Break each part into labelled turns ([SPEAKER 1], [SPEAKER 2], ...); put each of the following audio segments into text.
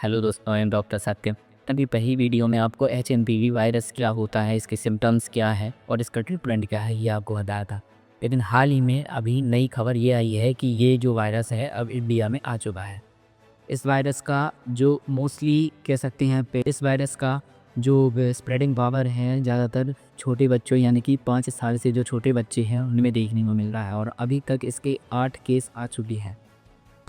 [SPEAKER 1] Hello दोस्तों, मैं doctor सत्यम। अभी पहली वीडियो में आपको एचएमपीवी वायरस क्या होता है, इसके सिम्टम्स क्या है और इसका ट्रीटमेंट क्या है, ये आपको बताया था। लेकिन हाल ही में अभी नई खबर ये आई है कि ये जो वायरस है अब इंडिया में आ चुका है। इस वायरस का जो मोस्टली कह सकते हैं इस वायरस का जो स्प्रेडिंग पावर है ज़्यादातर छोटे बच्चों यानी कि 5 साल से जो छोटे बच्चे हैं उनमें देखने को मिल रहा है और अभी तक इसके 8 केस आ चुके हैं।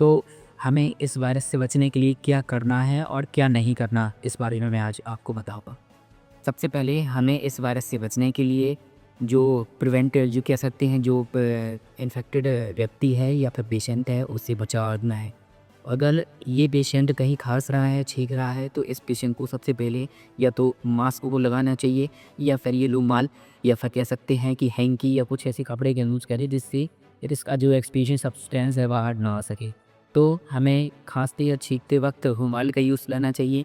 [SPEAKER 1] तो हमें इस वायरस से बचने के लिए क्या करना है और क्या नहीं करना, इस बारे में मैं आज आपको बताऊँगा। सबसे पहले हमें इस वायरस से बचने के लिए जो जो कह सकते हैं जो इन्फेक्टेड व्यक्ति है या फिर पेशेंट है उससे बचाना है। अगर ये पेशेंट कहीं खांस रहा है, छींक रहा है तो इस पेशेंट को सबसे पहले या तो मास्क को लगाना चाहिए या फिर ये रुमाल या फिर कह सकते हैं कि हैंकी या कुछ ऐसे कपड़े का यूज़ करें जिससे इसका जो एक्सपीशियन सब्सटेंस है बाहर ना आ सके। तो हमें खांसते या छींकते वक्त रुमाल का यूज़ लेना चाहिए।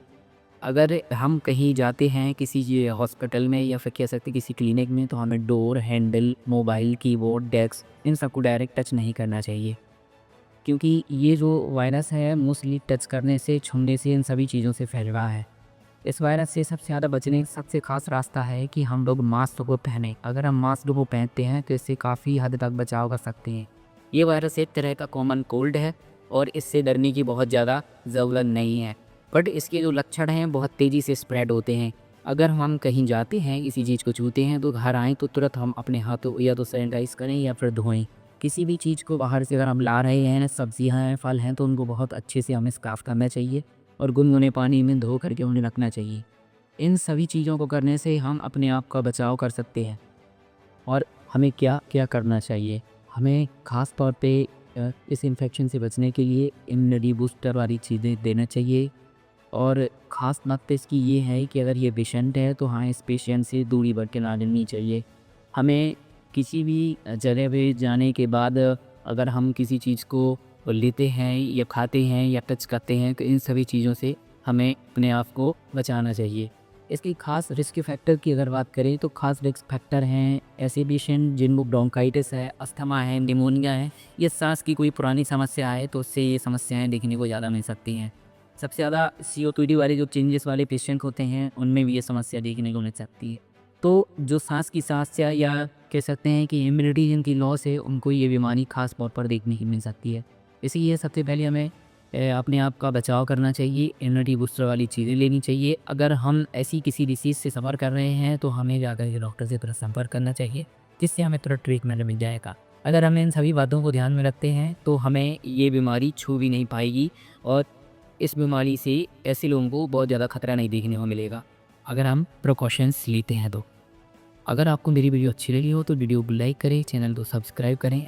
[SPEAKER 1] अगर हम कहीं जाते हैं किसी ये हॉस्पिटल में या फिर कह सकते हैं किसी क्लिनिक में तो हमें door, handle, mobile, keyboard, desk इन सबको डायरेक्ट टच नहीं करना चाहिए। क्योंकि ये जो वायरस है मोस्टली टच करने से, छूने से, इन सभी चीज़ों से फैल रहा है। इस वायरस से सबसे ज़्यादा बचने का सबसे ख़ास रास्ता है कि हम लोग मास्क को पहनें। अगर हम मास्क को पहनते हैं तो इससे काफ़ी हद तक बचाव कर सकते हैं। ये वायरस एक तरह का कॉमन कोल्ड है और इससे डरने की बहुत ज़्यादा ज़रूरत नहीं है। बट इसके जो लक्षण हैं बहुत तेज़ी से स्प्रेड होते हैं। अगर हम कहीं जाते हैं, किसी चीज़ को छूते हैं तो घर आएँ तो तुरंत हम अपने हाथों या तो सैनिटाइज़ करें या फिर धोएँ। किसी भी चीज़ को बाहर से अगर हम ला रहे हैं, सब्जियाँ हैं, फल हैं तो उनको बहुत अच्छे से हमें साफ़ करना चाहिए और गुनगुने पानी में धो करके उन्हें रखना चाहिए। इन सभी चीज़ों को करने से हम अपने आप का बचाव कर सकते हैं। और हमें क्या क्या करना चाहिए? हमें ख़ास तौर पे इस इन्फेक्शन से बचने के लिए इम्यूनिटी बूस्टर वाली चीज़ें देना चाहिए और ख़ास बात तो इसकी ये है कि अगर ये पेशेंट है तो हाँ, इस पेशेंट से दूरी बरकरार रखनी चाहिए। हमें किसी भी जगह पे जाने के बाद अगर हम किसी चीज़ को लेते हैं या खाते हैं या टच करते हैं तो इन सभी चीज़ों से हमें अपने आप को बचाना चाहिए। इसकी खास रिस्क फैक्टर की अगर बात करें तो खास रिस्क फैक्टर हैं ऐसे पेशेंट जिनको ब्रोंकाइटिस है, अस्थमा है, निमोनिया है, ये सांस की कोई पुरानी समस्या है तो उससे ये समस्याएं देखने को ज़्यादा मिल सकती हैं। सबसे ज़्यादा सीओपीडी वाले जो चेंजेस वाले पेशेंट होते हैं उनमें भी ये समस्या देखने को मिल सकती है। तो जो सांस की समस्या या कह सकते हैं कि इम्यूनिटी जिनकी लॉस है उनको ये बीमारी खास तौर पर देखने की मिल सकती है। इसीलिए सबसे पहले हमें अपने आप का बचाव करना चाहिए, इम्यूनिटी बूस्टर वाली चीज़ें लेनी चाहिए। अगर हम ऐसी किसी डिसीज़ से सफ़र कर रहे हैं तो हमें जाकर के डॉक्टर से तुरंत संपर्क करना चाहिए जिससे हमें तुरंत ट्रीटमेंट मिल जाएगा। अगर हम इन सभी बातों को ध्यान में रखते हैं तो हमें ये बीमारी छू भी नहीं पाएगी और इस बीमारी से ऐसे लोगों को बहुत ज़्यादा खतरा नहीं देखने को मिलेगा अगर हम प्रिकॉशंस लेते हैं तो। अगर आपको मेरी वीडियो अच्छी लगी हो तो वीडियो को लाइक करें, चैनल को सब्सक्राइब करें।